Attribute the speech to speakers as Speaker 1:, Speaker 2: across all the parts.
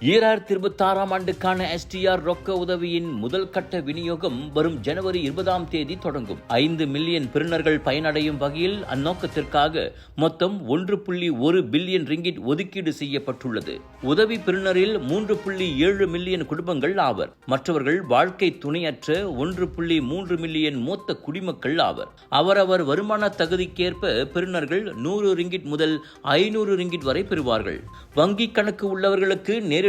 Speaker 1: 2026 ஆண்டுக்கான STR ரொக்க உதவியின் முதல் கட்ட விநியோகம் வரும் ஜனவரி 20 தொடங்கும். 5 மில்லியன் பெறுநர்கள் பயனடையும் வகையில் அந்நோக்கத்திற்காக மொத்தம் 1.1 பில்லியன் ரிங்கிட் ஒதுக்கீடு செய்யப்பட்டுள்ளது. உதவி பெறுநரில் 3.7 மில்லியன் குடும்பங்கள் ஆவர். மற்றவர்கள் வாழ்க்கை துணையற்ற 1.3 மில்லியன் மூத்த குடிமக்கள் ஆவர். அவரவர் வருமான தகுதிக்கேற்ப பெறுநர்கள் 100 ரிங்கிட் முதல் 500 ரிங்கிட் வரை பெறுவார்கள். வங்கி கணக்கு உள்ளவர்களுக்கு நேரடியாக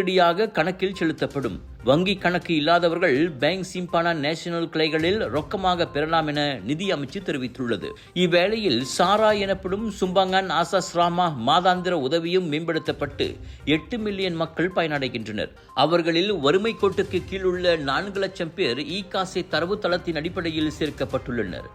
Speaker 1: கணக்கில் செலுத்தப்படும். வங்கி கணக்கு இல்லாதவர்கள் பேங்க் சிம்பானா நேஷனல் கிளைகளில் ரொக்கமாக பெறலாம் என நிதி அமைச்சு தெரிவித்துள்ளது. இவ்வேளையில் சாரா எனப்படும் சும்பங்கன் ஆசாஸ்ராமா மாதாந்திர உதவியும் மேம்படுத்தப்பட்டு 8 மில்லியன் மக்கள் பயனடைகின்றனர். அவர்களில் வறுமை கோட்டுக்கு கீழ் உள்ள 4 லட்சம் பேர் இகாசே தரவு தளத்தின் அடிப்படையில் சேர்க்கப்பட்டுள்ளனர்.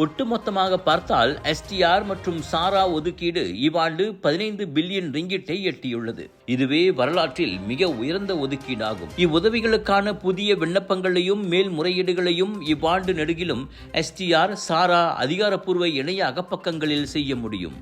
Speaker 1: ஒட்டுமொத்தமாக பார்த்தால் STR மற்றும் சாரா ஒதுக்கீடு இவ்வாண்டு 15 பில்லியன் ரிங்கிட்டை எட்டியுள்ளது. இதுவே வரலாற்றில் மிக உயர்ந்த ஒதுக்கீடாகும். இவ்வுதவிகளுக்கான புதிய விண்ணப்பங்களையும் மேல்முறையீடுகளையும் இவ்வாண்டு நெடுகிலும் STR சாரா அதிகாரப்பூர்வ இணைய அகப்பக்கங்களில் செய்ய முடியும்.